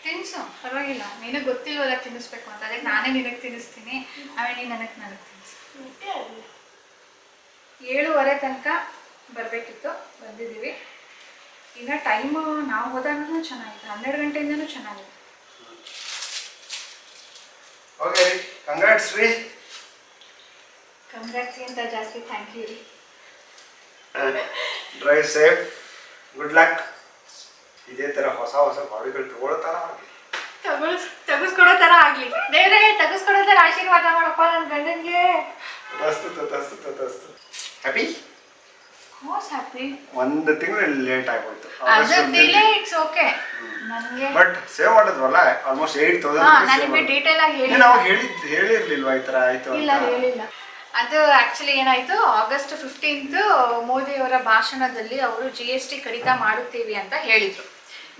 ತಿನ್ಸು, ಪರವಾಗಿಲ್ಲ. ನಿನಗೆ ಗೊತ್ತಿಲ್ವಲ್ಲ ತಿನ್ನಿಸ್ಬೇಕು ಅಂತ, ಅದಕ್ಕೆ ನಾನೇ ನಿನಗೆ ತಿನ್ನಿಸ್ತೀನಿ, ಆಮೇಲೆ ನೀನು ನನಗೆ ತಿನ್ನಿಸು. 7:15 ತನಕ ಬರಬೇಕಿತ್ತು, ಬಂದಿದ್ದೀವಿ. ಈಗ ಟೈಮು ನಾವು ಹೋದಾಗೂ ಚೆನ್ನಾಗಿದೆ, 12 ಗಂಟೆಯಿಂದನೂ ಚೆನ್ನಾಗಿದೆ. ಓಕೆ, ಕಂಗ್ರಾಟ್ಸ್ ರೀ. ಕಂಗ್ರಾಟ್ಸ್ ಅಂತ ಜಾಸ್ತಿ ಥ್ಯಾಂಕ್ ಯು ರೀ. Drive safe, good luck. ಇದೇ ಥರ ಹೊಸ ಹೊಸ ಬಾಡಿಗಳು ತಗೊಳ್ತಾರ ತೆಗೆಸ್ಕೊಡೋ ಥರ ಆಗಲಿ ದೇವ್ರೇ, ತೆಗೆಸ್ಕೊಡೋ ಥರ ಆಶೀರ್ವಾದ ಮಾಡಪ್ಪ ನನ್ನ ಗಂಡನಿಗೆ. ಹ್ಯಾಪಿ? Most happy. ಒಂದು ತಿಂಗಳು ಲೇಟ್ ಆಗೋಯ್ತು, ಇಟ್ಸ್ ಓಕೆ. ನನಗೆ ಬಟ್ ಸೇವ್ ಮಾಡಿದ್ವಲ್ಲ ಆಲ್ಮೋಸ್ಟ್ 8,000. ನನಗೆ ಡೀಟೇಲ್ ಆಗಿ ಹೇಳಿ, ನಾವು ಹೇಳಿರ್ಲಿಲ್ವಾ ಈ ಥರ ಆಯಿತು? ಇಲ್ಲ, ಹೇಳಿಲ್ಲ. ಅದು ಆ್ಯಕ್ಚುಲಿ ಏನಾಯಿತು, August 15 ಮೋದಿಯವರ ಭಾಷಣದಲ್ಲಿ ಅವರು GST ಕಡಿತ ಮಾಡುತ್ತೀವಿ ಅಂತ ಹೇಳಿದರು.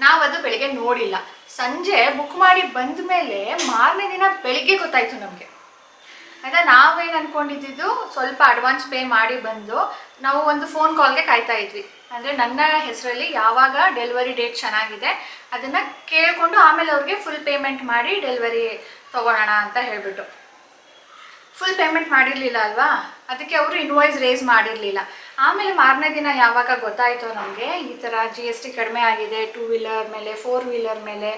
ನಾವು ಅದು ಬೆಳಿಗ್ಗೆ ನೋಡಿಲ್ಲ. ಸಂಜೆ ಬುಕ್ ಮಾಡಿ ಬಂದ ಮೇಲೆ ಮಾರನೇ ದಿನ ಬೆಳಿಗ್ಗೆ ಗೊತ್ತಾಯಿತು ನಮಗೆ. ಆಯಿತಾ, ನಾವೇನು ಅಂದ್ಕೊಂಡಿದ್ದು ಸ್ವಲ್ಪ ಅಡ್ವಾನ್ಸ್ ಪೇ ಮಾಡಿ ಬಂದು ನಾವು ಒಂದು ಫೋನ್ ಕಾಲ್ಗೆ ಕಾಯ್ತಾ ಇದ್ವಿ. ಅಂದರೆ ನನ್ನ ಹೆಸರಲ್ಲಿ ಯಾವಾಗ ಡೆಲಿವರಿ ಡೇಟ್ ಚೆನ್ನಾಗಿದೆ ಅದನ್ನು ಕೇಳಿಕೊಂಡು ಆಮೇಲೆ ಅವ್ರಿಗೆ ಫುಲ್ ಪೇಮೆಂಟ್ ಮಾಡಿ ಡೆಲಿವರಿ ತೊಗೊಳೋಣ ಅಂತ ಹೇಳಿಬಿಟ್ಟು. ಫುಲ್ ಪೇಮೆಂಟ್ ಮಾಡಿರಲಿಲ್ಲ ಅಲ್ವಾ, ಅದಕ್ಕೆ ಅವರು ಇನ್ವಾಯ್ಸ್ ರೇಸ್ ಮಾಡಿರಲಿಲ್ಲ. ಆಮೇಲೆ ಮಾರನೇ ದಿನ ಯಾವಾಗ ಗೊತ್ತಾಯಿತು ನಮಗೆ ಈ ಥರ GST ಕಡಿಮೆ ಆಗಿದೆ 2 ವೀಲರ್ ಮೇಲೆ 4 ವೀಲರ್ ಮೇಲೆ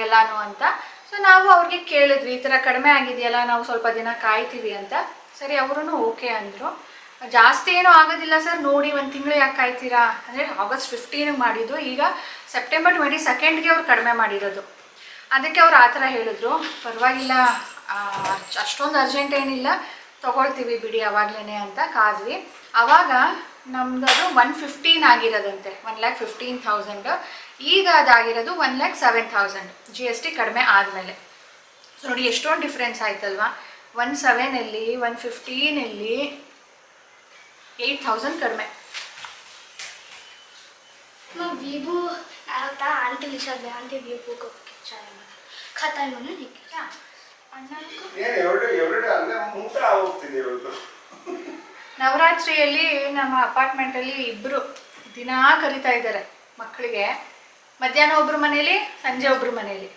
ಎಲ್ಲನೂ ಅಂತ. ಸೊ ನಾವು ಅವ್ರಿಗೆ ಕೇಳಿದ್ವಿ, ಈ ಥರ ಕಡಿಮೆ ಆಗಿದೆಯಲ್ಲ, ನಾವು ಸ್ವಲ್ಪ ದಿನ ಕಾಯ್ತೀವಿ ಅಂತ. ಸರಿ, ಅವರೂ ಓಕೆ ಅಂದರು. ಜಾಸ್ತಿ ಏನೂ ಆಗೋದಿಲ್ಲ ಸರ್, ನೋಡಿ 1 ತಿಂಗಳು ಯಾಕೆ ಕಾಯ್ತೀರಾ ಅಂದರೆ August 15ಗೆ ಮಾಡಿದ್ದು, ಈಗ September 22ಗೆ ಅವ್ರು ಕಡಿಮೆ ಮಾಡಿರೋದು. ಅದಕ್ಕೆ ಅವ್ರು ಆ ಥರ ಹೇಳಿದ್ರು, ಪರವಾಗಿಲ್ಲ, ಅಷ್ಟೊಂದು ಅರ್ಜೆಂಟ್ ಏನಿಲ್ಲ, ತೊಗೊಳ್ತೀವಿ ಬಿಡಿ ಅವಾಗಲೇ ಅಂತ ಕಾದ್ವಿ. ಆವಾಗ ನಮ್ಮದು ಅದು 115 ಆಗಿರೋದಂತೆ, 1,15,000. ಈಗ ಅದಾಗಿರೋದು 1,07,000 GST ಕಡಿಮೆ ಆದಮೇಲೆ. ಸೊ ನೋಡಿ ಎಷ್ಟೊಂದು ಡಿಫ್ರೆನ್ಸ್ ಆಯ್ತಲ್ವಾ. 17 115 8,000 ಕಡಿಮೆ. वीबू आता आंटी लिशा दे आंटी वीबू को चाय में खाता है मैंने नहीं क्या ನವರಾತ್ರಿಯಲ್ಲಿ ನಮ್ಮ ಅಪಾರ್ಟ್ಮೆಂಟಲ್ಲಿ ಇಬ್ಬರು ದಿನಾ ಕರಿತಾ ಇದ್ದಾರೆ ಮಕ್ಕಳಿಗೆ. ಮಧ್ಯಾಹ್ನ ಒಬ್ಬರು ಮನೇಲಿ, ಸಂಜೆ ಒಬ್ಬರು ಮನೇಲಿ.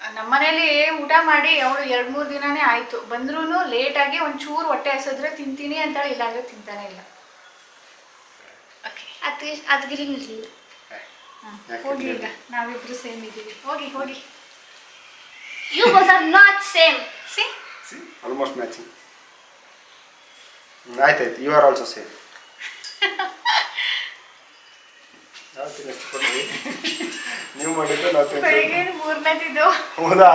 ನಮ್ಮ ಮನೇಲಿ ಊಟ ಮಾಡಿ ಅವಳು 2-3 ದಿನನೇ ಆಯಿತು. ಬಂದ್ರೂ ಲೇಟಾಗಿ ಒಂಚೂರು ಹೊಟ್ಟೆ ಹಸಿದ್ರೆ ತಿಂತೀನಿ ಅಂತಾಳೆ, ಇಲ್ಲಾಂದರೆ ತಿಂತಾನೆ ಇಲ್ಲ. ಓಕೆ, ಅದು ಗ್ರೀನ್ ಇರಲಿಲ್ಲ. ಹೋಗಿ, ಈಗ ನಾವಿಬ್ರು ಸೇಮ್ ಇದ್ದೀವಿ. ಹೋಗಿ ಹೋಗಿ. You both are not same. See? Almost matching. ಆಯ್ತು, you are also same. ನೀವು ಮಾಡಿದ್ದು ನಾವು ಬೆಳಿಗ್ಗೆ 3ನೇದಿದ್ದು. ಹೌದಾ?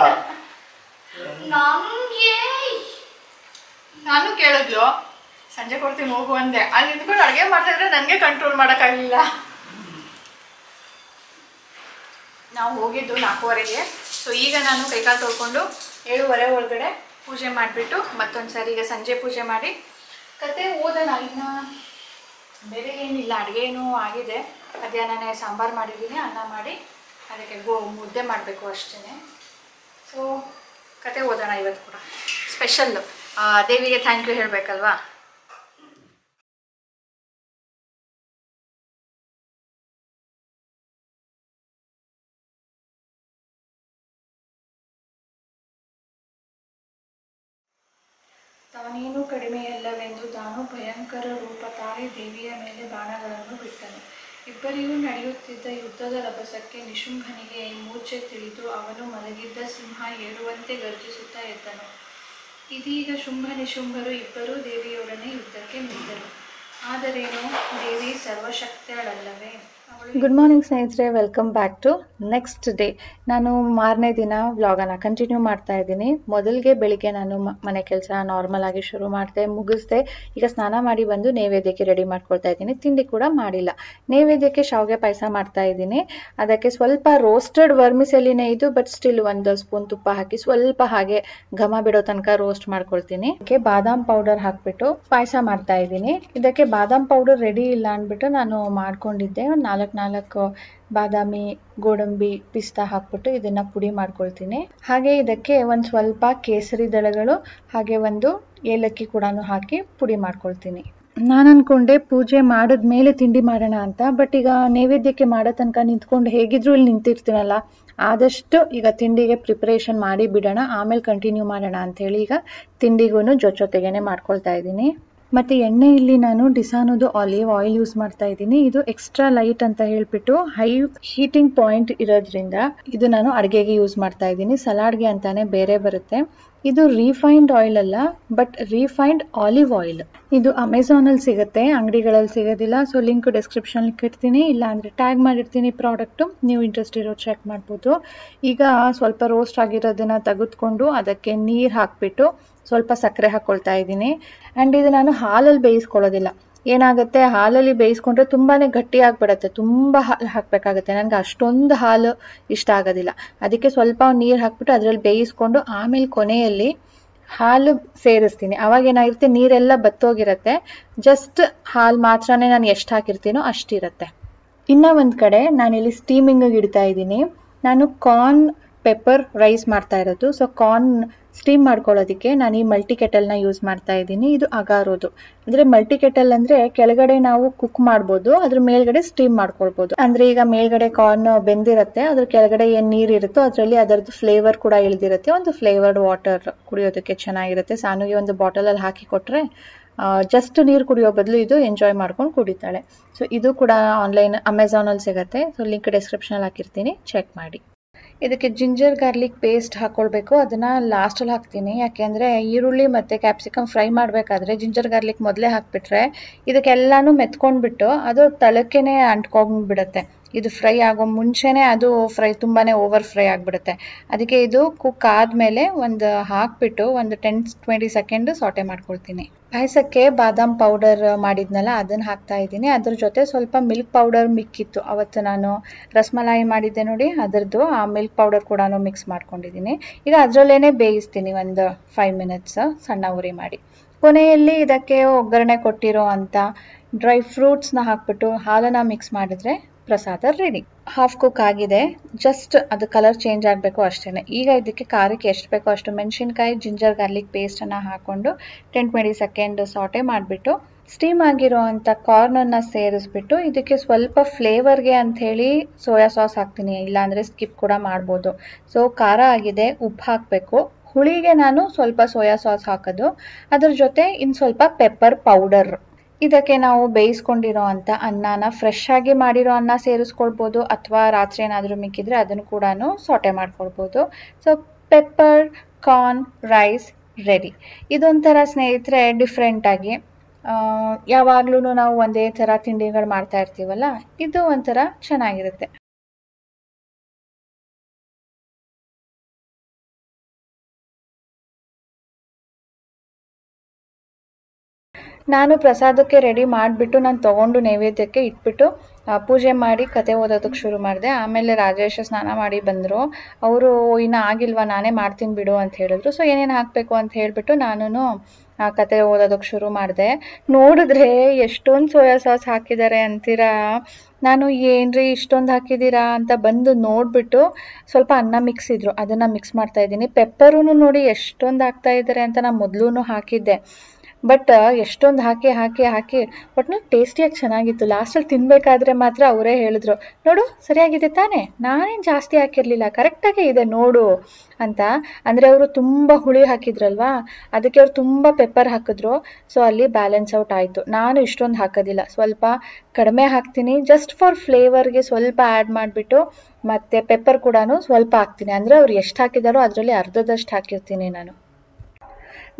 ನಾನು ಕೇಳಿದ್ಲು, ಸಂಜೆ ಕೊಡ್ತೀನಿ ಹೋಗು ಅಂದೆ. ಅಲ್ಲಿ ನಿಂತ್ಕೊಂಡು ಅಡುಗೆ ಮಾಡ್ತಾಯಿದ್ರೆ ನನಗೆ ಕಂಟ್ರೋಲ್ ಮಾಡೋಕ್ಕಾಗಲಿಲ್ಲ. ನಾವು ಹೋಗಿದ್ದು 4:15ಗೆ. ಸೊ ಈಗ ನಾನು ಕೈಕಾಲು ತೊಳ್ಕೊಂಡು 7:15 ಒಳಗಡೆ ಪೂಜೆ ಮಾಡಿಬಿಟ್ಟು ಮತ್ತೊಂದು ಸಾರಿ ಈಗ ಸಂಜೆ ಪೂಜೆ ಮಾಡಿ ಕತೆ ಓದೋಣ. ಇನ್ನು ಬೇರೆ ಏನಿಲ್ಲ, ಅಡುಗೆ ಏನೂ ಆಗಿದೆ. ಮಧ್ಯಾಹ್ನನೇ ಸಾಂಬಾರು ಮಾಡಿದ್ದೀನಿ, ಅನ್ನ ಮಾಡಿ ಅದಕ್ಕೆ ಮುದ್ದೆ ಮಾಡಬೇಕು ಅಷ್ಟೇ. ಸೊ ಕತೆ ಓದೋಣ. ಇವತ್ತು ಕೂಡ ಸ್ಪೆಷಲ್ಲು, ದೇವಿಗೆ ಥ್ಯಾಂಕ್ ಯು ಹೇಳಬೇಕಲ್ವಾ. ತಾನೇನು ಕಡಿಮೆಯಲ್ಲವೆಂದು ತಾನು ಭಯಂಕರ ರೂಪ ತಾಳಿ ದೇವಿಯ ಮೇಲೆ ಬಾಣಗಳನ್ನು ಬಿಟ್ಟನು. ಇಬ್ಬರಿಗೂ ನಡೆಯುತ್ತಿದ್ದ ಯುದ್ಧದ ರಭಸಕ್ಕೆ ನಿಶುಂಭನಿಗೆ ಮೂರ್ಛೆ ತಿಳಿದು ಅವನು ಮಲಗಿದ್ದ ಸಿಂಹ ಏಳುವಂತೆ ಗರ್ಜಿಸುತ್ತಾ ಎದ್ದನು. ಇದೀಗ ಶುಂಭ ನಿಶುಂಭರು ಇಬ್ಬರೂ ದೇವಿಯೊಡನೆ ಯುದ್ಧಕ್ಕೆ ನಿಂತರು. ಆದರೇನು, ದೇವಿ ಸರ್ವಶಕ್ತಳಲ್ಲವೇ? ಗುಡ್ ಮಾರ್ನಿಂಗ್ ಸ್ನೇಹಿತರೆ, welcome back to next day. ನಾನು ಮಾರನೇ ದಿನ ವ್ಲಾಗನ್ನು ಕಂಟಿನ್ಯೂ ಮಾಡ್ತಾ ಇದ್ದೀನಿ. ಮೊದಲಿಗೆ ಬೆಳಿಗ್ಗೆ ನಾನು ಮನೆ ಕೆಲಸ ನಾರ್ಮಲ್ ಆಗಿ ಶುರು ಮಾಡಿದೆ, ಮುಗಿಸ್ದೆ. ಈಗ ಸ್ನಾನ ಮಾಡಿ ಬಂದು ನೈವೇದ್ಯಕ್ಕೆ ರೆಡಿ ಮಾಡ್ಕೊಳ್ತಾ ಇದ್ದೀನಿ. ತಿಂಡಿ ಕೂಡ ಮಾಡಿಲ್ಲ. ನೈವೇದ್ಯಕ್ಕೆ ಶಾವಿಗೆ ಪಾಯಸ ಮಾಡ್ತಾ ಇದ್ದೀನಿ. ಅದಕ್ಕೆ ಸ್ವಲ್ಪ ರೋಸ್ಟೆಡ್ ವರ್ಮಿಸೆಲಿನೇ ಇದು, ಬಟ್ ಸ್ಟಿಲ್ 1 ಸ್ಪೂನ್ ತುಪ್ಪ ಹಾಕಿ ಸ್ವಲ್ಪ ಹಾಗೆ ಘಮ ಬಿಡೋ ತನಕ ರೋಸ್ಟ್ ಮಾಡ್ಕೊಳ್ತೀನಿ. ಅದಕ್ಕೆ ಬಾದಾಮ್ ಪೌಡರ್ ಹಾಕ್ಬಿಟ್ಟು ಪಾಯಸ ಮಾಡ್ತಾ ಇದ್ದೀನಿ. ಇದಕ್ಕೆ ಬಾದಾಮ್ ಪೌಡರ್ ರೆಡಿ ಇಲ್ಲ ಅಂದ್ಬಿಟ್ಟು ನಾನು ಮಾಡ್ಕೊಂಡಿದ್ದೆ. 4 ಬಾದಾಮಿ, ಗೋಡಂಬಿ, ಪಿಸ್ತಾ ಹಾಕ್ಬಿಟ್ಟು ಇದನ್ನ ಪುಡಿ ಮಾಡ್ಕೊಳ್ತೀನಿ. ಹಾಗೆ ಇದಕ್ಕೆ ಒಂದು ಸ್ವಲ್ಪ ಕೇಸರಿ ದಳಗಳು ಹಾಗೆ ಒಂದು ಏಲಕ್ಕಿ ಕೂಡ ಹಾಕಿ ಪುಡಿ ಮಾಡ್ಕೊಳ್ತೀನಿ. ನಾನು ಅಂದ್ಕೊಂಡೆ ಪೂಜೆ ಮಾಡಿದ್ಮೇಲೆ ತಿಂಡಿ ಮಾಡೋಣ ಅಂತ. ಬಟ್ ಈಗ ನೈವೇದ್ಯಕ್ಕೆ ಮಾಡೋ ತನಕ ನಿಂತ್ಕೊಂಡು ಹೇಗಿದ್ರು ಇಲ್ಲಿ ನಿಂತಿರ್ತೀನಲ್ಲ, ಆದಷ್ಟು ಈಗ ತಿಂಡಿಗೆ ಪ್ರಿಪ್ರೇಷನ್ ಮಾಡಿ ಬಿಡೋಣ, ಆಮೇಲೆ ಕಂಟಿನ್ಯೂ ಮಾಡೋಣ ಅಂಥೇಳಿ ಈಗ ತಿಂಡಿಗೂ ಜೊತೆಗೇನೆ ಮಾಡ್ಕೊಳ್ತಾ ಇದ್ದೀನಿ. ಮತ್ತು ಎಣ್ಣೆ ಇಲ್ಲಿ ನಾನು ಡಿಸಾನೋದು ಆಲಿವ್ ಆಯಿಲ್ ಯೂಸ್ ಮಾಡ್ತಾ ಇದ್ದೀನಿ. ಇದು ಎಕ್ಸ್ಟ್ರಾ ಲೈಟ್ ಅಂತ ಹೇಳ್ಬಿಟ್ಟು ಹೈ ಹೀಟಿಂಗ್ ಪಾಯಿಂಟ್ ಇರೋದ್ರಿಂದ ಇದು ನಾನು ಅಡುಗೆಗೆ ಯೂಸ್ ಮಾಡ್ತಾ ಇದ್ದೀನಿ. ಸಲಾಡ್ಗೆ ಅಂತಾನೆ ಬೇರೆ ಬರುತ್ತೆ. ಇದು ರೀಫೈನ್ಡ್ ಆಯಿಲ್ ಅಲ್ಲ, ಬಟ್ ರೀಫೈನ್ಡ್ ಆಲಿವ್ ಆಯಿಲ್. ಇದು ಅಮೆಝಾನಲ್ಲಿ ಸಿಗುತ್ತೆ, ಅಂಗಡಿಗಳಲ್ಲಿ ಸಿಗೋದಿಲ್ಲ. ಸೊ ಲಿಂಕ್ ಡಿಸ್ಕ್ರಿಪ್ಷನ್ ಇಡ್ತೀನಿ, ಇಲ್ಲ ಅಂದರೆ ಟ್ಯಾಗ್ ಮಾಡಿರ್ತೀನಿ ಪ್ರಾಡಕ್ಟು, ನೀವು ಇಂಟ್ರೆಸ್ಟ್ ಇರೋ ಚೆಕ್ ಮಾಡ್ಬೋದು. ಈಗ ಸ್ವಲ್ಪ ರೋಸ್ಟ್ ಆಗಿರೋದನ್ನು ತೆಗೆದುಕೊಂಡು ಅದಕ್ಕೆ ನೀರು ಹಾಕಿಬಿಟ್ಟು ಸ್ವಲ್ಪ ಸಕ್ಕರೆ ಹಾಕ್ಕೊಳ್ತಾ ಇದ್ದೀನಿ. ಆ್ಯಂಡ್ ಇದು ನಾನು ಹಾಲಲ್ಲಿ ಬೇಯಿಸ್ಕೊಳ್ಳೋದಿಲ್ಲ. ಏನಾಗುತ್ತೆ, ಹಾಲಲ್ಲಿ ಬೇಯಿಸ್ಕೊಂಡ್ರೆ ತುಂಬಾ ಗಟ್ಟಿ ಆಗಿಬಿಡುತ್ತೆ, ತುಂಬ ಹಾಲು ಹಾಕಬೇಕಾಗುತ್ತೆ. ನನಗೆ ಅಷ್ಟೊಂದು ಹಾಲು ಇಷ್ಟ ಆಗೋದಿಲ್ಲ. ಅದಕ್ಕೆ ಸ್ವಲ್ಪ ನೀರು ಹಾಕ್ಬಿಟ್ಟು ಅದರಲ್ಲಿ ಬೇಯಿಸ್ಕೊಂಡು ಆಮೇಲೆ ಕೊನೆಯಲ್ಲಿ ಹಾಲು ಸೇರಿಸ್ತೀನಿ. ಅವಾಗ ಏನಾಗಿರುತ್ತೆ, ನೀರೆಲ್ಲ ಬತ್ತೋಗಿರುತ್ತೆ, ಜಸ್ಟ್ ಹಾಲು ಮಾತ್ರನೇ ನಾನು ಎಷ್ಟು ಹಾಕಿರ್ತೀನೋ ಅಷ್ಟಿರುತ್ತೆ. ಇನ್ನೂ ಒಂದು ಕಡೆ ನಾನಿಲ್ಲಿ ಸ್ಟೀಮಿಂಗಿಗೆ ಇಡ್ತಾ ಇದ್ದೀನಿ. ನಾನು ಕಾರ್ನ್ ಪೆಪ್ಪರ್ ರೈಸ್ ಮಾಡ್ತಾ ಇರೋದು. ಸೊ ಕಾರ್ನ್ ಸ್ಟೀಮ್ ಮಾಡ್ಕೊಳ್ಳೋದಕ್ಕೆ ನಾನು ಈ ಮಲ್ಟಿ ಕೆಟಲ್ನ ಯೂಸ್ ಮಾಡ್ತಾ ಇದ್ದೀನಿ. ಇದು ಅಗಾರೋದು. ಅಂದರೆ ಮಲ್ಟಿ ಕೆಟಲ್ ಅಂದರೆ ಕೆಳಗಡೆ ನಾವು ಕುಕ್ ಮಾಡ್ಬೋದು, ಅದ್ರ ಮೇಲ್ಗಡೆ ಸ್ಟೀಮ್ ಮಾಡ್ಕೊಳ್ಬೋದು. ಅಂದರೆ ಈಗ ಮೇಲ್ಗಡೆ ಕಾರ್ನ್ ಬೆಂದಿರುತ್ತೆ, ಅದ್ರ ಕೆಳಗಡೆ ಏನು ನೀರು ಇರುತ್ತೋ ಅದರಲ್ಲಿ ಅದರದ್ದು ಫ್ಲೇವರ್ ಕೂಡ ಇಳಿದಿರುತ್ತೆ. ಒಂದು ಫ್ಲೇವರ್ಡ್ ವಾಟರ್ ಕುಡಿಯೋದಕ್ಕೆ ಚೆನ್ನಾಗಿರುತ್ತೆ. ಸಾನುಗೆ ಒಂದು ಬಾಟಲಲ್ಲಿ ಹಾಕಿ ಕೊಟ್ಟರೆ ಜಸ್ಟ್ ನೀರು ಕುಡಿಯೋ ಬದಲು ಇದು ಎಂಜಾಯ್ ಮಾಡ್ಕೊಂಡು ಕುಡಿತಾಳೆ. ಸೊ ಇದು ಕೂಡ ಆನ್ಲೈನ್ ಅಮೆಝಾನಲ್ಲಿ ಸಿಗುತ್ತೆ. ಸೊ ಲಿಂಕ್ ಡಿಸ್ಕ್ರಿಪ್ಷನಲ್ಲಿ ಹಾಕಿರ್ತೀನಿ, ಚೆಕ್ ಮಾಡಿ. ಇದಕ್ಕೆ ಜಿಂಜರ್ ಗಾರ್ಲಿಕ್ ಪೇಸ್ಟ್ ಹಾಕ್ಕೊಳ್ಬೇಕು. ಅದನ್ನು ಲಾಸ್ಟಲ್ಲಿ ಹಾಕ್ತೀನಿ, ಯಾಕೆಂದರೆ ಈರುಳ್ಳಿ ಮತ್ತು ಕ್ಯಾಪ್ಸಿಕಮ್ ಫ್ರೈ ಮಾಡಬೇಕಾದ್ರೆ ಜಿಂಜರ್ ಗಾರ್ಲಿಕ್ ಮೊದಲೇ ಹಾಕಿಬಿಟ್ರೆ ಇದಕ್ಕೆಲ್ಲನೂ ಮೆತ್ಕೊಂಡ್ಬಿಟ್ಟು ಅದು ತಳಕ್ಕೇ ಅಂಟ್ಕೊಂಡ್ಬಿಡುತ್ತೆ. ಇದು ಫ್ರೈ ಆಗೋ ಮುಂಚೆನೇ ಅದು ತುಂಬಾ ಓವರ್ ಫ್ರೈ ಆಗಿಬಿಡುತ್ತೆ. ಅದಕ್ಕೆ ಇದು ಕುಕ್ ಆದಮೇಲೆ ಒಂದು ಹಾಕ್ಬಿಟ್ಟು ಒಂದು 10-20 ಸೆಕೆಂಡ್ ಸಾಟೆ ಮಾಡ್ಕೊಳ್ತೀನಿ. ಪಾಯಸಕ್ಕೆ ಬಾದಾಮ್ ಪೌಡರ್ ಮಾಡಿದ್ನಲ್ಲ ಅದನ್ನು ಹಾಕ್ತಾ ಇದ್ದೀನಿ. ಅದ್ರ ಜೊತೆ ಸ್ವಲ್ಪ ಮಿಲ್ಕ್ ಪೌಡರ್ ಮಿಕ್ಕಿತ್ತು, ಅವತ್ತು ನಾನು ರಸಮಲಾಯಿ ಮಾಡಿದ್ದೆ ನೋಡಿ, ಅದರದ್ದು ಆ ಮಿಲ್ಕ್ ಪೌಡರ್ ಕೂಡ ಮಿಕ್ಸ್ ಮಾಡ್ಕೊಂಡಿದ್ದೀನಿ. ಈಗ ಅದರಲ್ಲೇ ಬೇಯಿಸ್ತೀನಿ ಒಂದು 5 ಮಿನಿಟ್ಸ್ ಸಣ್ಣ ಉರಿ ಮಾಡಿ. ಕೊನೆಯಲ್ಲಿ ಇದಕ್ಕೆ ಒಗ್ಗರಣೆ ಕೊಟ್ಟಿರೋ ಅಂಥ ಡ್ರೈ ಫ್ರೂಟ್ಸ್ನ ಹಾಕ್ಬಿಟ್ಟು ಹಾಲನ್ನು ಮಿಕ್ಸ್ ಮಾಡಿದ್ರೆ ಪ್ರಸಾದ ರೆಡಿ. ಹಾಫ್ ಕುಕ್ ಆಗಿದೆ, ಜಸ್ಟ್ ಅದು ಕಲರ್ ಚೇಂಜ್ ಆಗಬೇಕು ಅಷ್ಟೇ. ಈಗ ಇದಕ್ಕೆ ಖಾರಕ್ಕೆ ಎಷ್ಟು ಬೇಕೋ ಅಷ್ಟು ಮೆಣಸಿನ್ಕಾಯಿ, ಜಿಂಜರ್ ಗಾರ್ಲಿಕ್ ಪೇಸ್ಟನ್ನು ಹಾಕ್ಕೊಂಡು 10-20 ಸೆಕೆಂಡ್ ಸಾಟೆ ಮಾಡಿಬಿಟ್ಟು ಸ್ಟೀಮ್ ಆಗಿರೋ ಅಂಥ ಕಾರ್ನನ್ನು ಸೇರಿಸ್ಬಿಟ್ಟು ಇದಕ್ಕೆ ಸ್ವಲ್ಪ ಫ್ಲೇವರ್ಗೆ ಅಂಥೇಳಿ ಸೋಯಾ ಸಾಸ್ ಹಾಕ್ತೀನಿ, ಇಲ್ಲಾಂದರೆ ಸ್ಕಿಪ್ ಕೂಡ ಮಾಡ್ಬೋದು. ಸೊ ಖಾರ ಆಗಿದೆ, ಉಪ್ಪು ಹಾಕಬೇಕು. ಹುಳಿಗೆ ನಾನು ಸ್ವಲ್ಪ ಸೋಯಾ ಸಾಸ್ ಹಾಕೋದು, ಅದ್ರ ಜೊತೆ ಇನ್ನು ಸ್ವಲ್ಪ ಪೆಪ್ಪರ್ ಪೌಡರ್. ಇದಕ್ಕೆ ನಾವು ಬೇಯಿಸ್ಕೊಂಡಿರೋ ಅಂಥ ಅನ್ನನ ಫ್ರೆಶ್ ಆಗಿ ಮಾಡಿರೋ ಅನ್ನ ಸೇರಿಸ್ಕೊಳ್ಬೋದು, ಅಥವಾ ರಾತ್ರಿ ಏನಾದರೂ ಮಿಕ್ಕಿದ್ರೆ ಅದನ್ನು ಕೂಡ ಸಾಟೆ ಮಾಡ್ಕೊಳ್ಬೋದು. So peppercorn rice ready. ಇದೊಂಥರ ಸ್ನೇಹಿತರೆ ಡಿಫ್ರೆಂಟಾಗಿ, ಯಾವಾಗ್ಲೂ ನಾವು ಒಂದೇ ಥರ ತಿಂಡಿಗಳು ಮಾಡ್ತಾ ಇರ್ತೀವಲ್ಲ, ಇದು ಒಂಥರ ಚೆನ್ನಾಗಿರುತ್ತೆ. ನಾನು ಪ್ರಸಾದಕ್ಕೆ ರೆಡಿ ಮಾಡಿಬಿಟ್ಟು ನಾನು ತೊಗೊಂಡು ನೈವೇದ್ಯಕ್ಕೆ ಇಟ್ಬಿಟ್ಟು ಪೂಜೆ ಮಾಡಿ ಕತೆ ಓದೋದಕ್ಕೆ ಶುರು ಮಾಡಿದೆ. ಆಮೇಲೆ ರಾಜೇಶ ಸ್ನಾನ ಮಾಡಿ ಬಂದರು. ಅವರು ಇನ್ನೂ ಆಗಿಲ್ವಾ, ನಾನೇ ಮಾಡ್ತೀನಿ ಬಿಡು ಅಂತ ಹೇಳಿದ್ರು. ಸೊ ಏನೇನು ಹಾಕಬೇಕು ಅಂತ ಹೇಳಿಬಿಟ್ಟು ನಾನು ಕತೆ ಓದೋದಕ್ಕೆ ಶುರು ಮಾಡಿದೆ. ನೋಡಿದ್ರೆ ಎಷ್ಟೊಂದು ಸೋಯಾ ಸಾಸ್ ಹಾಕಿದ್ದಾರೆ ಅಂತೀರಾ. ನಾನು ಏನ್ರಿ ಇಷ್ಟೊಂದು ಹಾಕಿದ್ದೀರಾ ಅಂತ ಬಂದು ನೋಡಿಬಿಟ್ಟು ಸ್ವಲ್ಪ ಅನ್ನ ಮಿಕ್ಸ್ ಇದ್ರು, ಅದನ್ನು ಮಿಕ್ಸ್ ಮಾಡ್ತಾ ಇದ್ದೀನಿ. ಪೆಪ್ಪರೂ ನೋಡಿ ಎಷ್ಟೊಂದು ಹಾಕ್ತಾ ಇದ್ದಾರೆ ಅಂತ ನಾನು ಮೊದಲು ಹಾಕಿದ್ದೆ. ಬಟ್ ಎಷ್ಟೊಂದು ಹಾಕಿ ಒಟ್ಟು ಟೇಸ್ಟಿಯಾಗಿ ಚೆನ್ನಾಗಿತ್ತು. ಲಾಸ್ಟಲ್ಲಿ ತಿನ್ನಬೇಕಾದ್ರೆ ಮಾತ್ರ ಅವರೇ ಹೇಳಿದ್ರು, ನೋಡು ಸರಿಯಾಗಿದೆ ತಾನೇ, ನಾನೇನು ಜಾಸ್ತಿ ಹಾಕಿರಲಿಲ್ಲ, ಕರೆಕ್ಟಾಗೇ ಇದೆ ನೋಡು ಅಂತ. ಅಂದರೆ ಅವರು ತುಂಬ ಹುಳಿ ಹಾಕಿದ್ರಲ್ವಾ, ಅದಕ್ಕೆ ಅವ್ರು ತುಂಬ ಪೆಪ್ಪರ್ ಹಾಕಿದ್ರು. ಸೊ ಅಲ್ಲಿ ಬ್ಯಾಲೆನ್ಸ್ ಔಟ್ ಆಯಿತು. ನಾನು ಇಷ್ಟೊಂದು ಹಾಕೋದಿಲ್ಲ, ಸ್ವಲ್ಪ ಕಡಿಮೆ ಹಾಕ್ತೀನಿ, ಜಸ್ಟ್ ಫಾರ್ ಫ್ಲೇವರ್ಗೆ ಸ್ವಲ್ಪ ಆ್ಯಡ್ ಮಾಡಿಬಿಟ್ಟು ಮತ್ತು ಪೆಪ್ಪರ್ ಕೂಡ ಸ್ವಲ್ಪ ಹಾಕ್ತೀನಿ. ಅಂದರೆ ಅವ್ರು ಎಷ್ಟು ಹಾಕಿದಾರೋ ಅದರಲ್ಲಿ ಅರ್ಧದಷ್ಟು ಹಾಕಿರ್ತೀನಿ ನಾನು.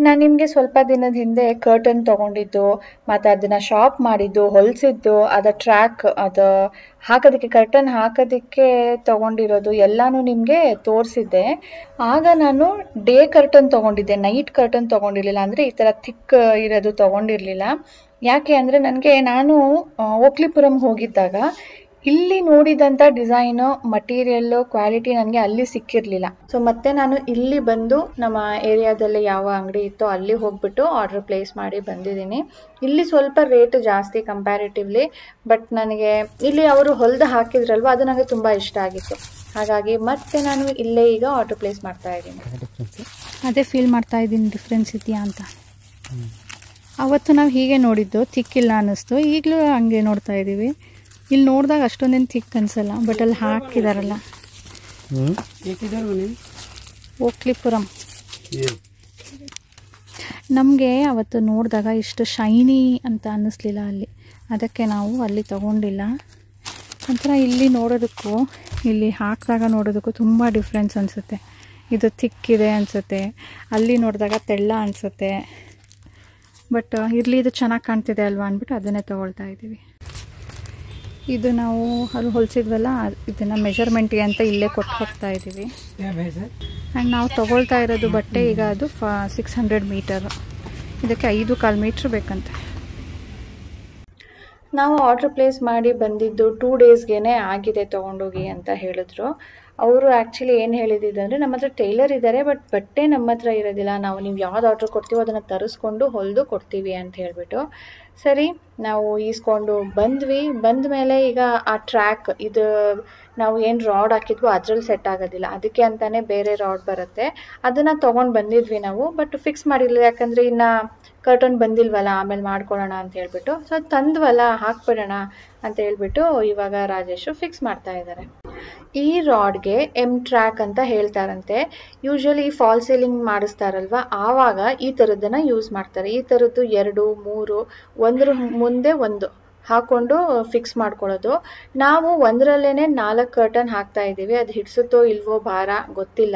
ನಾನು ನಿಮಗೆ ಸ್ವಲ್ಪ ದಿನದ ಹಿಂದೆ ಕರ್ಟನ್ ತೊಗೊಂಡಿದ್ದು ಮತ್ತು ಅದನ್ನು ಶಾಪ್ ಮಾಡಿದ್ದು, ಹೊಲಿಸಿದ್ದು, ಅದರ ಟ್ರ್ಯಾಕ್, ಅದು ಹಾಕೋದಕ್ಕೆ ಕರ್ಟನ್ ಹಾಕೋದಕ್ಕೆ ತೊಗೊಂಡಿರೋದು ಎಲ್ಲನೂ ನಿಮಗೆ ತೋರಿಸಿದ್ದೆ. ಆಗ ನಾನು ಡೇ ಕರ್ಟನ್ ತೊಗೊಂಡಿದ್ದೆ, ನೈಟ್ ಕರ್ಟನ್ ತೊಗೊಂಡಿರಲಿಲ್ಲ. ಅಂದರೆ ಈ ಥರ ಥಿಕ್ ಇರೋದು ತೊಗೊಂಡಿರಲಿಲ್ಲ. ಯಾಕೆ ಅಂದರೆ ನಾನು ಓಕ್ಲಿಪುರಂ ಹೋಗಿದ್ದಾಗ ಇಲ್ಲಿ ನೋಡಿದಂಥ ಡಿಸೈನು, ಮಟೀರಿಯಲ್ಲು, ಕ್ವಾಲಿಟಿ ನನಗೆ ಅಲ್ಲಿ ಸಿಕ್ಕಿರಲಿಲ್ಲ. ಸೊ ಮತ್ತೆ ನಾನು ಇಲ್ಲಿ ಬಂದು ನಮ್ಮ ಏರಿಯಾದಲ್ಲಿ ಯಾವ ಅಂಗಡಿ ಇತ್ತೋ ಅಲ್ಲಿ ಹೋಗ್ಬಿಟ್ಟು ಆರ್ಡರ್ ಪ್ಲೇಸ್ ಮಾಡಿ ಬಂದಿದ್ದೀನಿ. ಇಲ್ಲಿ ಸ್ವಲ್ಪ ರೇಟ್ ಜಾಸ್ತಿ ಕಂಪ್ಯಾರಿಟಿವ್ಲಿ, ಬಟ್ ನನಗೆ ಇಲ್ಲಿ ಅವರು ಹೊಲಿದು ಹಾಕಿದ್ರಲ್ವ, ಅದು ನನಗೆ ತುಂಬ ಇಷ್ಟ ಆಗಿತ್ತು. ಹಾಗಾಗಿ ಮತ್ತೆ ನಾನು ಇಲ್ಲೇ ಈಗ ಆರ್ಡರ್ ಪ್ಲೇಸ್ ಮಾಡ್ತಾ ಇದ್ದೀನಿ. ಅದೇ ಫೀಲ್ ಮಾಡ್ತಾ ಇದ್ದೀನಿ ಡಿಫ್ರೆನ್ಸ್ ಇದೆಯಾ ಅಂತ. ಅವತ್ತು ನಾವು ಹೀಗೆ ನೋಡಿದ್ದು ತಿಕ್ಕಿಲ್ಲ ಅನ್ನಿಸ್ತು, ಈಗಲೂ ಹಂಗೆ ನೋಡ್ತಾ ಇದ್ದೀವಿ. ಇಲ್ಲಿ ನೋಡಿದಾಗ ಅಷ್ಟೊಂದೇನು ತಿಕ್ ಅನಿಸಲ್ಲ, ಬಟ್ ಅಲ್ಲಿ ಹಾಕಿದಾರಲ್ಲ ಓಕ್ಲಿಪುರಂ. ನಮಗೆ ಅವತ್ತು ನೋಡಿದಾಗ ಇಷ್ಟು ಶೈನಿ ಅಂತ ಅನ್ನಿಸ್ಲಿಲ್ಲ ಅಲ್ಲಿ, ಅದಕ್ಕೆ ನಾವು ಅಲ್ಲಿ ತಗೊಂಡಿಲ್ಲ. ಒಂಥರ ಇಲ್ಲಿ ನೋಡೋದಕ್ಕೂ ಇಲ್ಲಿ ಹಾಕಿದಾಗ ನೋಡೋದಕ್ಕೂ ತುಂಬ ಡಿಫ್ರೆನ್ಸ್ ಅನಿಸುತ್ತೆ. ಇದು ತಿಕ್ಕಿದೆ ಅನಿಸುತ್ತೆ, ಅಲ್ಲಿ ನೋಡಿದಾಗ ತೆಳ್ಳ ಅನಿಸುತ್ತೆ. ಬಟ್ ಇರಲಿ, ಇದು ಚೆನ್ನಾಗಿ ಕಾಣ್ತಿದೆ ಅಲ್ವಾ ಅಂದ್ಬಿಟ್ಟು ಅದನ್ನೇ ತೊಗೊಳ್ತಾ ಇದ್ದೀವಿ. ಇದು ನಾವು ಅಲ್ಲಿ ಹೊಲಿಸಿದ್ವಲ್ಲ, ಇದನ್ನು ಮೆಜರ್ಮೆಂಟಿಗೆ ಅಂತ ಇಲ್ಲೇ ಕೊಟ್ಟು ಹೋಗ್ತಾ ಇದ್ದೀವಿ. ಆ್ಯಂಡ್ ನಾವು ತೊಗೊಳ್ತಾ ಇರೋದು ಬಟ್ಟೆ ಈಗ ಅದು 600 ಮೀಟರು, ಇದಕ್ಕೆ 5.25 ಮೀಟ್ರ್ ಬೇಕಂತೆ. ನಾವು ಆರ್ಡ್ರ್ ಪ್ಲೇಸ್ ಮಾಡಿ ಬಂದಿದ್ದು 2 ಡೇಸ್ಗೆ ಆಗಿದೆ ತೊಗೊಂಡೋಗಿ ಅಂತ ಹೇಳಿದ್ರು. ಅವರು ಆ್ಯಕ್ಚುಲಿ ಏನು ಹೇಳಿದ್ದು ಅಂದರೆ, ನಮ್ಮ ಹತ್ರ ಟೈಲರ್ ಇದ್ದಾರೆ, ಬಟ್ ಬಟ್ಟೆ ನಮ್ಮ ಹತ್ರ ಇರೋದಿಲ್ಲ, ನೀವು ಯಾವ್ದು ಆರ್ಡ್ರ್ ಕೊಡ್ತೀವೋ ಅದನ್ನು ತರಿಸ್ಕೊಂಡು ಹೊಲಿದು ಕೊಡ್ತೀವಿ ಅಂತ ಹೇಳಿಬಿಟ್ಟು. ಸರಿ, ನಾವು ಈಸ್ಕೊಂಡು ಬಂದ್ವಿ. ಬಂದ ಮೇಲೆ ಈಗ ಆ ಟ್ರ್ಯಾಕ್ ಇದು ನಾವು ಏನು ರಾಡ್ ಹಾಕಿದ್ವೋ ಅದ್ರಲ್ಲಿ ಸೆಟ್ ಆಗೋದಿಲ್ಲ, ಅದಕ್ಕೆ ಅಂತಲೇ ಬೇರೆ ರಾಡ್ ಬರುತ್ತೆ, ಅದನ್ನು ತೊಗೊಂಡು ಬಂದಿದ್ವಿ ನಾವು. ಬಟ್ ಫಿಕ್ಸ್ ಮಾಡಿಲ್ಲ, ಯಾಕಂದರೆ ಇನ್ನು ಕರ್ಟನ್ ಬಂದಿಲ್ವಲ್ಲ, ಆಮೇಲೆ ಮಾಡ್ಕೊಳ್ಳೋಣ ಅಂತ ಹೇಳ್ಬಿಟ್ಟು. ಸೊ ತಂದ್ವಲ್ಲ, ಹಾಕ್ಬಿಡೋಣ ಅಂತ ಹೇಳ್ಬಿಟ್ಟು ಇವಾಗ ರಾಜೇಶು ಫಿಕ್ಸ್ ಮಾಡ್ತಾ ಇದ್ದಾರೆ. ಈ ರಾಡ್ಗೆ ಟ್ರ್ಯಾಕ್ ಅಂತ ಹೇಳ್ತಾರಂತೆ. ಯೂಶ್ವಲಿ ಫಾಲ್ ಸೀಲಿಂಗ್ ಮಾಡಿಸ್ತಾರಲ್ವ, ಆವಾಗ ಈ ಥರದ್ದನ್ನು ಯೂಸ್ ಮಾಡ್ತಾರೆ. ಈ ಥರದ್ದು 2, 3 ಒಂದ್ರ ಮುಂದೆ ಒಂದು ಹಾಕ್ಕೊಂಡು ಫಿಕ್ಸ್ ಮಾಡ್ಕೊಳ್ಳೋದು. ನಾವು ಒಂದರಲ್ಲೇ 4 ಕರ್ಟನ್ ಹಾಕ್ತಾ ಇದ್ದೀವಿ. ಅದು ಹಿಡಿಸುತ್ತೋ ಇಲ್ವೋ ಭಾರ ಗೊತ್ತಿಲ್ಲ,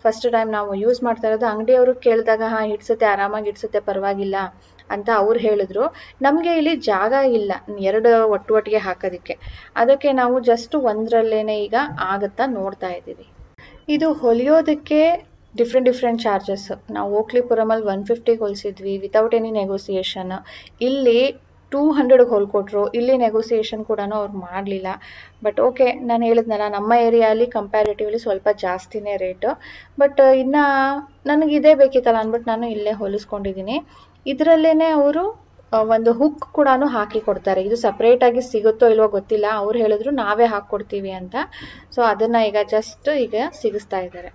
ಫಸ್ಟ್ ಟೈಮ್ ನಾವು ಯೂಸ್ ಮಾಡ್ತಾ ಇರೋದು. ಅಂಗಡಿಯವರು ಕೇಳಿದಾಗ ಹಾಂ ಹಿಡಿಸುತ್ತೆ, ಆರಾಮಾಗಿ ಹಿಡಿಸುತ್ತೆ, ಪರವಾಗಿಲ್ಲ ಅಂತ ಅವ್ರು ಹೇಳಿದ್ರು. ನಮಗೆ ಇಲ್ಲಿ ಜಾಗ ಇಲ್ಲ 2 ಒಟ್ಟಿಗೆ ಹಾಕೋದಕ್ಕೆ, ಅದಕ್ಕೆ ನಾವು ಜಸ್ಟ್ ಒಂದರಲ್ಲೇ ಈಗ ಆಗುತ್ತಾ ನೋಡ್ತಾ ಇದ್ದೀವಿ. ಇದು ಹೊಲಿಯೋದಕ್ಕೆ ಡಿಫ್ರೆಂಟ್ ಚಾರ್ಜಸ್. ನಾವು ಓಕ್ಲಿಪುರಮಲ್ಲಿ 150 ಹೊಲಿಸಿದ್ವಿ ವಿತೌಟ್ ಎನಿ ನೆಗೋಸಿಯೇಷನ್. ಇಲ್ಲಿ 200 ಹೊಲ್ಕೊಟ್ರು, ಇಲ್ಲಿ ನೆಗೋಸಿಯೇಷನ್ ಕೂಡ ಅವ್ರು ಮಾಡಲಿಲ್ಲ. ಬಟ್ ಓಕೆ, ನಾನು ಹೇಳಿದ್ನಲ್ಲ, ನಮ್ಮ ಏರಿಯಾಲಿ ಕಂಪ್ಯಾರಿಟಿವ್ಲಿ ಸ್ವಲ್ಪ ಜಾಸ್ತಿನೇ ರೇಟು. ಬಟ್ ಇನ್ನು ನನಗೆ ಇದೇ ಬೇಕಿತ್ತಲ್ಲ ಅಂದ್ಬಿಟ್ಟು ನಾನು ಇಲ್ಲೇ ಹೊಲಿಸ್ಕೊಂಡಿದ್ದೀನಿ. ಇದರಲ್ಲೇ ಅವರು ಒಂದು ಹುಕ್ ಕೂಡ ಹಾಕಿ ಕೊಡ್ತಾರೆ. ಇದು ಸಪ್ರೇಟಾಗಿ ಸಿಗುತ್ತೋ ಇಲ್ವೋ ಗೊತ್ತಿಲ್ಲ, ಅವ್ರು ಹೇಳಿದ್ರು ನಾವೇ ಹಾಕ್ಕೊಡ್ತೀವಿ ಅಂತ. ಸೊ ಅದನ್ನು ಈಗ ಜಸ್ಟ್ ಈಗ ಸಿಗಿಸ್ತಾ ಇದ್ದಾರೆ.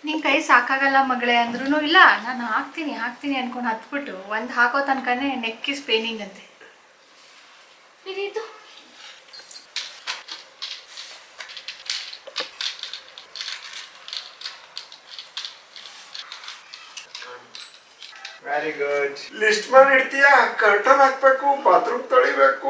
ನಿನ್ನ ಕೈ ಸಾಕಾಗಲ್ಲ ಮಗಳೇ ಅಂದ್ರೂ ಇಲ್ಲ, ನಾನು ಹಾಕ್ತೀನಿ ಅನ್ಕೊಂಡು ಹತ್ಬಿಟ್ಟು ಒಂದು ಹಾಕೋ ತನಕನೇ ನೆಕ್ ಇಸ್ ಪೇನಿಂಗ್ ಅಂತೆ. ಇದು ವೆರಿ ಗುಡ್. ಲಿಸ್ಟ್ ಮಾಡಿ ಇಡ್ತೀಯಾ? ಕರ್ಟನ್ ಹಾಕ್ಬೇಕು, ಬಾತ್ರೂಮ್ ತೊಳಿಬೇಕು,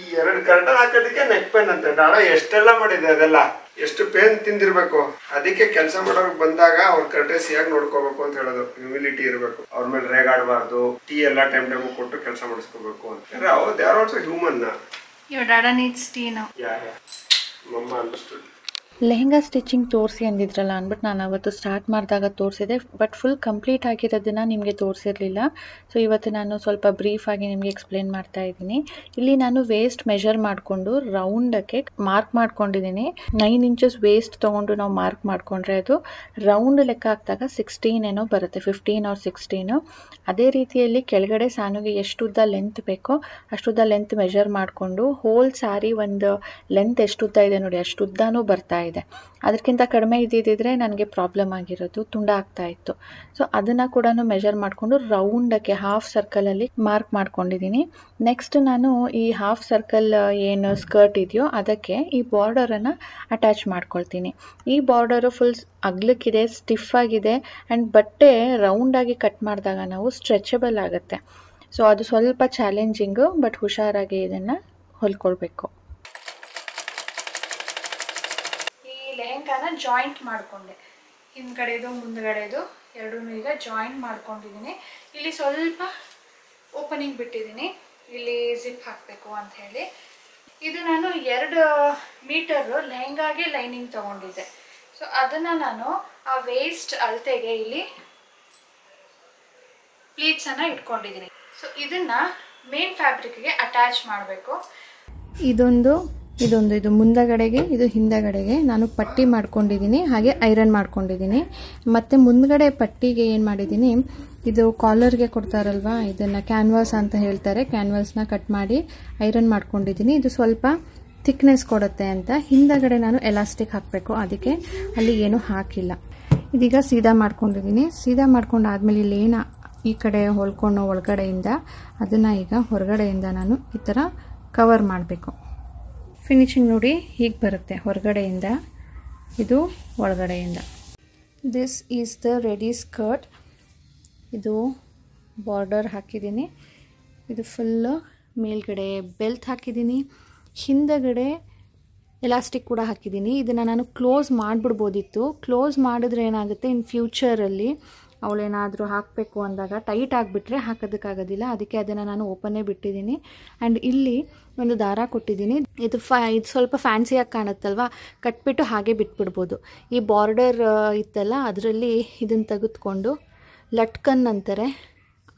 ಈ 2 ಕರ್ಟನ್ ಹಾಕೋದಕ್ಕೆ ನೆಕ್ ಪೇನ್ ಅಂತ ಡಾಡ ಎಷ್ಟೆಲ್ಲ ಮಾಡಿದೆ, ಅದೆಲ್ಲ ಎಷ್ಟು ಪೇನ್ ತಿಂದಿರ್ಬೇಕು. ಅದಕ್ಕೆ ಕೆಲಸ ಮಾಡೋರ್ಗೆ ಬಂದಾಗ ಅವ್ರ ಕರ್ಟೇಸಿಯಾಗಿ ನೋಡ್ಕೋಬೇಕು ಅಂತ ಹೇಳೋದು. ಹ್ಯೂಮಿಲಿಟಿ ಇರಬೇಕು, ಅವ್ರ ಮೇಲೆ ರೇಗಾಡಬಾರ್ದು, ಟೀ ಎಲ್ಲ ಟೈಮ್ ಕೊಟ್ಟು ಕೆಲಸ ಮಾಡಿಸ್ಕೋಬೇಕು ಅಂತ. ಅವ್ರು they are also human. Your dada needs tea now. Yeah. Mama understood. Lehenga stitching ತೋರಿಸಿ ಅಂದಿದ್ರಲ್ಲ ಅಂದ್ಬಿಟ್ಟು ನಾನು ಅವತ್ತು ಸ್ಟಾರ್ಟ್ ಮಾಡಿದಾಗ ತೋರಿಸಿದೆ, ಬಟ್ ಫುಲ್ ಕಂಪ್ಲೀಟ್ ಆಗಿರೋದನ್ನು ನಿಮಗೆ ತೋರಿಸಿರಲಿಲ್ಲ. ಸೊ ಇವತ್ತು ನಾನು ಸ್ವಲ್ಪ ಬ್ರೀಫಾಗಿ ನಿಮಗೆ ಎಕ್ಸ್ಪ್ಲೇನ್ ಮಾಡ್ತಾ ಇದ್ದೀನಿ. ಇಲ್ಲಿ ನಾನು ವೇಸ್ಟ್ ಮೆಷರ್ ಮಾಡಿಕೊಂಡು ರೌಂಡಕ್ಕೆ ಮಾರ್ಕ್ ಮಾಡ್ಕೊಂಡಿದ್ದೀನಿ. 9 ಇಂಚಸ್ ವೇಸ್ಟ್ ತೊಗೊಂಡು ನಾವು ಮಾರ್ಕ್ ಮಾಡಿಕೊಂಡ್ರೆ ಅದು ರೌಂಡ್ ಲೆಕ್ಕ ಹಾಕಿದಾಗ 16 ಏನೋ ಬರುತ್ತೆ, 15 or 16. ಅದೇ ರೀತಿಯಲ್ಲಿ ಕೆಳಗಡೆ ಸಾನುಗೆ ಎಷ್ಟು ಉದ್ದ ಲೆಂತ್ ಬೇಕೋ ಅಷ್ಟುದ್ದ ಲೆಂತ್ ಮೆಷರ್ ಮಾಡಿಕೊಂಡು ಹೋಲ್ ಸಾರಿ ಒಂದು ಲೆಂತ್ ಎಷ್ಟು ಉದ್ದ ಇದೆ ನೋಡಿ ಅಷ್ಟು ಉದ್ದನೂ ಬರ್ತಾ ಇದೆ. ಅದಕ್ಕಿಂತ ಕಡಿಮೆ ಇದ್ದಿದ್ದರೆ ನನಗೆ ಪ್ರಾಬ್ಲಮ್ ಆಗಿರೋದು, ತುಂಡ ಆಗ್ತಾ ಇತ್ತು. ಸೊ ಅದನ್ನು ಕೂಡ ಮೆಷರ್ ಮಾಡಿಕೊಂಡು ರೌಂಡಕ್ಕೆ ಹಾಫ್ ಸರ್ಕಲಲ್ಲಿ ಮಾರ್ಕ್ ಮಾಡ್ಕೊಂಡಿದ್ದೀನಿ. ನೆಕ್ಸ್ಟ್ ನಾನು ಈ ಹಾಫ್ ಸರ್ಕಲ್ ಏನು ಸ್ಕರ್ಟ್ ಇದೆಯೋ ಅದಕ್ಕೆ ಈ ಬಾರ್ಡರನ್ನು ಅಟ್ಯಾಚ್ ಮಾಡ್ಕೊಳ್ತೀನಿ. ಈ ಬಾರ್ಡರು ಫುಲ್ ಅಗ್ಲಕ್ಕಿದೆ, ಸ್ಟಿಫ್ ಆಗಿದೆ, ಆ್ಯಂಡ್ ಬಟ್ಟೆ ರೌಂಡಾಗಿ ಕಟ್ ಮಾಡಿದಾಗ ನಾವು ಸ್ಟ್ರೆಚಬಲ್ ಆಗುತ್ತೆ. ಸೊ ಅದು ಸ್ವಲ್ಪ ಚಾಲೆಂಜಿಂಗು, ಬಟ್ ಹುಷಾರಾಗಿ ಇದನ್ನು ಹೊಲ್ಕೊಳ್ಬೇಕು. ಲೆಹೆಂಗಾನ ಜಾಯಿಂಟ್ ಮಾಡಿಕೊಂಡೆ, ಹಿಂದ್ಗಡೆದು ಮುಂದ್ಗಡೆದು ಎರಡೂ ಈಗ ಜಾಯಿಂಟ್ ಮಾಡ್ಕೊಂಡಿದ್ದೀನಿ. ಇಲ್ಲಿ ಸ್ವಲ್ಪ ಓಪನಿಂಗ್ ಬಿಟ್ಟಿದ್ದೀನಿ, ಇಲ್ಲಿ ಜಿಪ್ ಹಾಕಬೇಕು ಅಂತ ಹೇಳಿ. ಇದು ನಾನು 2 ಮೀಟರು ಲೆಹೆಂಗಾಗೆ ಲೈನಿಂಗ್ ತೊಗೊಂಡಿದ್ದೆ. ಸೊ ಅದನ್ನು ನಾನು ಆ ವೇಸ್ಟ್ ಅಳತೆಗೆ ಇಲ್ಲಿ ಪ್ಲೀಟ್ಸನ್ನು ಇಟ್ಕೊಂಡಿದ್ದೀನಿ. ಸೊ ಇದನ್ನು ಮೇನ್ ಫ್ಯಾಬ್ರಿಕ್ಗೆ ಅಟ್ಯಾಚ್ ಮಾಡಬೇಕು. ಇದೊಂದು ಇದು ಮುಂದಗಡೆಗೆ, ಇದು ಹಿಂದಗಡೆಗೆ ನಾನು ಪಟ್ಟಿ ಮಾಡ್ಕೊಂಡಿದ್ದೀನಿ, ಹಾಗೆ ಐರನ್ ಮಾಡ್ಕೊಂಡಿದ್ದೀನಿ. ಮತ್ತು ಮುಂದಗಡೆ ಪಟ್ಟಿಗೆ ಏನು ಮಾಡಿದ್ದೀನಿ, ಇದು ಕಾಲರ್ಗೆ ಕೊಡ್ತಾರಲ್ವಾ, ಇದನ್ನು ಕ್ಯಾನ್ವಾಸ್ ಅಂತ ಹೇಳ್ತಾರೆ, ಕ್ಯಾನ್ವಾಸ್ನ ಕಟ್ ಮಾಡಿ ಐರನ್ ಮಾಡ್ಕೊಂಡಿದ್ದೀನಿ. ಇದು ಸ್ವಲ್ಪ ಥಿಕ್ನೆಸ್ ಕೊಡುತ್ತೆ ಅಂತ. ಹಿಂದಗಡೆ ನಾನು ಎಲಾಸ್ಟಿಕ್ ಹಾಕಬೇಕು, ಅದಕ್ಕೆ ಅಲ್ಲಿ ಏನೂ ಹಾಕಿಲ್ಲ. ಇದೀಗ ಸೀದಾ ಮಾಡ್ಕೊಂಡಿದ್ದೀನಿ. ಸೀದಾ ಮಾಡ್ಕೊಂಡಾದ್ಮೇಲೆ ಇಲ್ಲಿ ಏನು ಈ ಕಡೆ ಹೊಲ್ಕೊಂಡು ಒಳಗಡೆಯಿಂದ ಅದನ್ನು ಈಗ ಹೊರಗಡೆಯಿಂದ ನಾನು ಈ ಥರ ಕವರ್ ಮಾಡಬೇಕು. ಫಿನಿಶಿಂಗ್ ನೋಡಿ ಹೀಗೆ ಬರುತ್ತೆ, ಹೊರಗಡೆಯಿಂದ ಇದು ಒಳಗಡೆಯಿಂದ. This is the ready skirt. ಇದು ಬಾರ್ಡರ್ ಹಾಕಿದ್ದೀನಿ, ಇದು ಫುಲ್ಲು ಮೇಲ್ಗಡೆ ಬೆಲ್ಟ್ ಹಾಕಿದ್ದೀನಿ, ಹಿಂದಗಡೆ ಎಲಾಸ್ಟಿಕ್ ಕೂಡ ಹಾಕಿದ್ದೀನಿ. ಇದನ್ನು ನಾನು ಕ್ಲೋಸ್ ಮಾಡಿಬಿಡ್ಬೋದಿತ್ತು. ಕ್ಲೋಸ್ ಮಾಡಿದ್ರೆ ಏನಾಗುತ್ತೆ, ಇನ್ ಫ್ಯೂಚರಲ್ಲಿ ಅವಳೇನಾದರೂ ಹಾಕಬೇಕು ಅಂದಾಗ ಟೈಟ್ ಆಗಿಬಿಟ್ರೆ ಹಾಕೋದಕ್ಕಾಗೋದಿಲ್ಲ, ಅದಕ್ಕೆ ಅದನ್ನು ನಾನು ಓಪನ್ನೇ ಬಿಟ್ಟಿದ್ದೀನಿ. ಆ್ಯಂಡ್ ಇಲ್ಲಿ ಒಂದು ದಾರ ಕೊಟ್ಟಿದ್ದೀನಿ. ಇದು ಸ್ವಲ್ಪ ಫ್ಯಾನ್ಸಿಯಾಗಿ ಕಾಣುತ್ತಲ್ವ, ಕಟ್ಬಿಟ್ಟು ಹಾಗೆ ಬಿಟ್ಬಿಡ್ಬೋದು. ಈ ಬಾರ್ಡರ್ ಇತ್ತಲ್ಲ ಅದರಲ್ಲಿ ಇದನ್ನು ತೆಗೆದುಕೊಂಡು ಲಟ್ಕನ್ ಅಂತಾರೆ,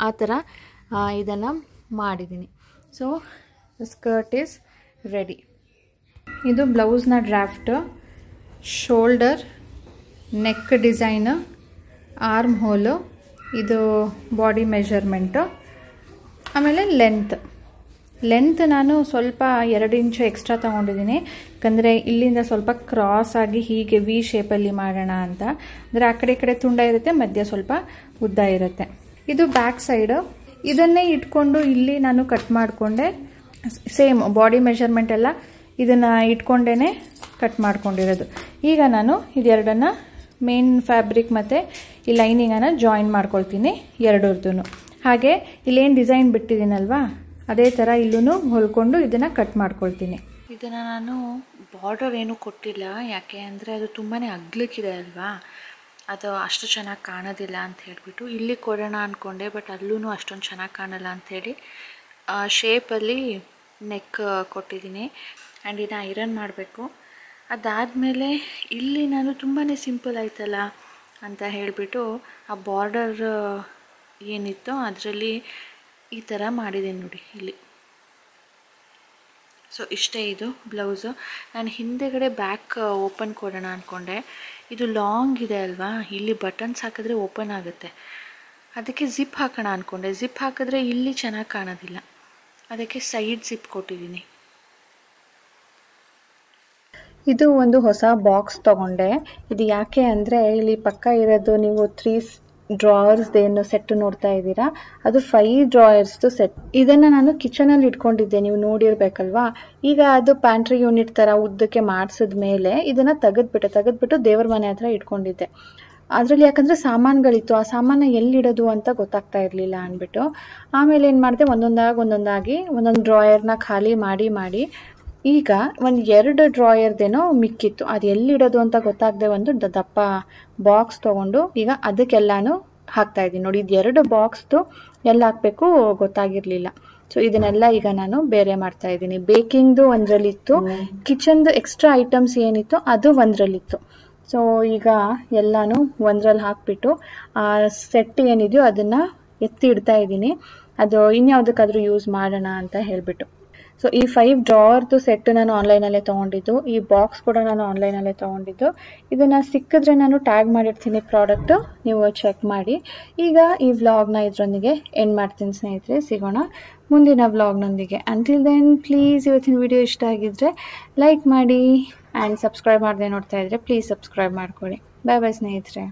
ಆ ಥರ ಇದನ್ನು ಮಾಡಿದ್ದೀನಿ. So skirt is ready. ಇದು ಬ್ಲೌಸ್ನ draft, shoulder, neck design, armhole, ಇದು ಬಾಡಿ ಮೆಷರ್ಮೆಂಟು, ಆಮೇಲೆ ಲೆಂತ್ ನಾನು ಸ್ವಲ್ಪ 2 ಇಂಚು ಎಕ್ಸ್ಟ್ರಾ ತೊಗೊಂಡಿದ್ದೀನಿ. ಯಾಕಂದರೆ ಇಲ್ಲಿಂದ ಸ್ವಲ್ಪ ಕ್ರಾಸ್ ಆಗಿ ಹೀಗೆ ವಿ ಶೇಪಲ್ಲಿ ಮಾಡೋಣ ಅಂತ. ಅಂದರೆ ಆ ಕಡೆ ಈ ಕಡೆ ತುಂಡ ಇರುತ್ತೆ, ಮಧ್ಯ ಸ್ವಲ್ಪ ಉದ್ದ ಇರುತ್ತೆ. ಇದು ಬ್ಯಾಕ್ ಸೈಡು. ಇದನ್ನೇ ಇಟ್ಕೊಂಡು ಇಲ್ಲಿ ನಾನು ಕಟ್ ಮಾಡಿಕೊಂಡೆ. ಸೇಮ್ ಬಾಡಿ ಮೆಷರ್ಮೆಂಟ್ ಎಲ್ಲ ಇದನ್ನು ಇಟ್ಕೊಂಡೇ ಕಟ್ ಮಾಡ್ಕೊಂಡಿರೋದು. ಈಗ ನಾನು ಇದೆರಡನ್ನು ಮೇನ್ ಫ್ಯಾಬ್ರಿಕ್ ಮತ್ತು ಈ ಲೈನಿಂಗನ್ನು ಜಾಯಿನ್ ಮಾಡ್ಕೊಳ್ತೀನಿ ಎರಡರದ್ದು. ಹಾಗೆ ಇಲ್ಲೇನು ಡಿಸೈನ್ ಬಿಟ್ಟಿದ್ದೀನಲ್ವಾ ಅದೇ ಥರ ಇಲ್ಲೂ ಹೊಲ್ಕೊಂಡು ಇದನ್ನು ಕಟ್ ಮಾಡ್ಕೊಳ್ತೀನಿ. ಇದನ್ನು ನಾನು ಬಾರ್ಡರ್ ಏನೂ ಕೊಟ್ಟಿಲ್ಲ, ಯಾಕೆ ಅಂದರೆ ಅದು ತುಂಬಾ ಅಗ್ಲಿಕ್ಕಿದೆ ಅಲ್ವಾ, ಅದು ಅಷ್ಟು ಚೆನ್ನಾಗಿ ಕಾಣೋದಿಲ್ಲ ಅಂತ ಹೇಳಿಬಿಟ್ಟು ಇಲ್ಲಿ ಕೊಡೋಣ ಅಂದ್ಕೊಂಡೆ. ಬಟ್ ಅಲ್ಲೂ ಅಷ್ಟೊಂದು ಚೆನ್ನಾಗಿ ಕಾಣಲ್ಲ ಅಂಥೇಳಿ ಶೇಪಲ್ಲಿ ನೆಕ್ ಕೊಟ್ಟಿದ್ದೀನಿ. ಆ್ಯಂಡ್ ಇದನ್ನು ಐರನ್ ಮಾಡಬೇಕು. ಅದಾದಮೇಲೆ ಇಲ್ಲಿ ನಾನು ತುಂಬಾ ಸಿಂಪಲ್ ಆಯ್ತಲ್ಲ ಅಂತ ಹೇಳಿಬಿಟ್ಟು ಆ ಬಾರ್ಡರ್ ಏನಿತ್ತೋ ಅದರಲ್ಲಿ ಈ ಥರ ಮಾಡಿದ್ದೀನಿ ನೋಡಿ ಇಲ್ಲಿ. ಸೊ ಇಷ್ಟೇ ಇದು ಬ್ಲೌಸು. ನಾನು ಹಿಂದೆಗಡೆ ಬ್ಯಾಕ್ ಓಪನ್ ಕೊಡೋಣ ಅಂದ್ಕೊಂಡೆ. ಇದು ಲಾಂಗ್ ಇದೆ ಅಲ್ವಾ, ಇಲ್ಲಿ ಬಟನ್ಸ್ ಹಾಕಿದ್ರೆ ಓಪನ್ ಆಗುತ್ತೆ, ಅದಕ್ಕೆ ಜಿಪ್ ಹಾಕೋಣ ಅಂದ್ಕೊಂಡೆ. ಜಿಪ್ ಹಾಕಿದ್ರೆ ಇಲ್ಲಿ ಚೆನ್ನಾಗಿ ಕಾಣೋದಿಲ್ಲ, ಅದಕ್ಕೆ ಸೈಡ್ ಜಿಪ್ ಕೊಟ್ಟಿದ್ದೀನಿ. ಇದು ಒಂದು ಹೊಸ ಬಾಕ್ಸ್ ತಗೊಂಡೆ. ಇದು ಯಾಕೆ ಅಂದರೆ ಇಲ್ಲಿ ಪಕ್ಕ ಇರೋದು ನೀವು 3 ಡ್ರಾವರ್ಸ್ದೇನು ಸೆಟ್ ನೋಡ್ತಾ ಇದ್ದೀರಾ, ಅದು 5 ಡ್ರಾಯರ್ಸ್ದು ಸೆಟ್. ಇದನ್ನು ನಾನು ಕಿಚನಲ್ಲಿ ಇಟ್ಕೊಂಡಿದ್ದೆ, ನೀವು ನೋಡಿರ್ಬೇಕಲ್ವಾ. ಈಗ ಅದು ಪ್ಯಾಂಟ್ರಿ ಯೂನಿಟ್ ಥರ ಉದ್ದಕ್ಕೆ ಮಾಡಿಸಿದ ಮೇಲೆ ಇದನ್ನು ತೆಗೆದ್ಬಿಟ್ಟು ದೇವ್ರ ಮನೆ ಹತ್ರ ಇಟ್ಕೊಂಡಿದ್ದೆ. ಅದರಲ್ಲಿ ಯಾಕಂದರೆ ಸಾಮಾನುಗಳಿತ್ತು, ಆ ಸಾಮಾನು ಎಲ್ಲಿಡೋದು ಅಂತ ಗೊತ್ತಾಗ್ತಾ ಇರಲಿಲ್ಲ ಅಂದ್ಬಿಟ್ಟು ಆಮೇಲೆ ಏನು ಮಾಡಿದೆ, ಒಂದೊಂದಾಗಿ ಒಂದೊಂದು ಡ್ರಾಯರ್ನ ಖಾಲಿ ಮಾಡಿ ಈಗ ಒಂದು 2 ಡ್ರಾಯರ್ದೇನೋ ಮಿಕ್ಕಿತ್ತು, ಅದು ಎಲ್ಲಿಡೋದು ಅಂತ ಗೊತ್ತಾಗದೆ ಒಂದು ದಪ್ಪ ಬಾಕ್ಸ್ ತೊಗೊಂಡು ಈಗ ಅದಕ್ಕೆಲ್ಲಾನು ಹಾಕ್ತಾ ಇದ್ದೀನಿ ನೋಡಿ. ಇದು 2 ಬಾಕ್ಸ್ದು ಎಲ್ಲ ಹಾಕಬೇಕು ಗೊತ್ತಾಗಿರಲಿಲ್ಲ. ಸೊ ಇದನ್ನೆಲ್ಲ ಈಗ ನಾನು ಬೇರೆ ಮಾಡ್ತಾ ಇದ್ದೀನಿ. ಬೇಕಿಂಗ್ದು ಒಂದರಲ್ಲಿತ್ತು, ಕಿಚನ್ದು ಎಕ್ಸ್ಟ್ರಾ ಐಟಮ್ಸ್ ಏನಿತ್ತು ಅದು ಒಂದರಲ್ಲಿತ್ತು. ಸೊ ಈಗ ಎಲ್ಲಾನು ಒಂದರಲ್ಲಿ ಹಾಕ್ಬಿಟ್ಟು ಆ ಸೆಟ್ ಏನಿದೆಯೋ ಅದನ್ನು ಎತ್ತಿ ಇಡ್ತಾ ಇದ್ದೀನಿ. ಅದು ಇನ್ಯಾವುದಕ್ಕಾದರೂ ಯೂಸ್ ಮಾಡೋಣ ಅಂತ ಹೇಳಿಬಿಟ್ಟು. ಸೊ ಈ 5 ಡ್ರಾವರ್ದು ಸೆಟ್ ನಾನು ಆನ್ಲೈನಲ್ಲೇ ತೊಗೊಂಡಿದ್ದು, ಈ ಬಾಕ್ಸ್ ಕೂಡ ನಾನು ಆನ್ಲೈನಲ್ಲೇ ತೊಗೊಂಡಿದ್ದು. ಇದನ್ನು ಸಿಕ್ಕಿದ್ರೆ ನಾನು ಟ್ಯಾಗ್ ಮಾಡಿರ್ತೀನಿ ಪ್ರಾಡಕ್ಟು, ನೀವು ಚೆಕ್ ಮಾಡಿ. ಈಗ ಈ ವ್ಲಾಗ್ನ ಇದರೊಂದಿಗೆ ಎಂಡ್ ಮಾಡ್ತೀನಿ ಸ್ನೇಹಿತರೆ. ಸಿಗೋಣ ಮುಂದಿನ ವ್ಲಾಗ್ನೊಂದಿಗೆ. ಅಂಟಿಲ್ ದೆನ್ ಪ್ಲೀಸ್ ಇವತ್ತಿನ ವಿಡಿಯೋ ಇಷ್ಟ ಆಗಿದ್ದರೆ ಲೈಕ್ ಮಾಡಿ ಆ್ಯಂಡ್ ಸಬ್ಸ್ಕ್ರೈಬ್ ಮಾಡದೆ ನೋಡ್ತಾ ಇದ್ದರೆ ಪ್ಲೀಸ್ ಸಬ್ಸ್ಕ್ರೈಬ್ ಮಾಡ್ಕೊಳ್ಳಿ. ಬಾಯ್ ಸ್ನೇಹಿತರೆ.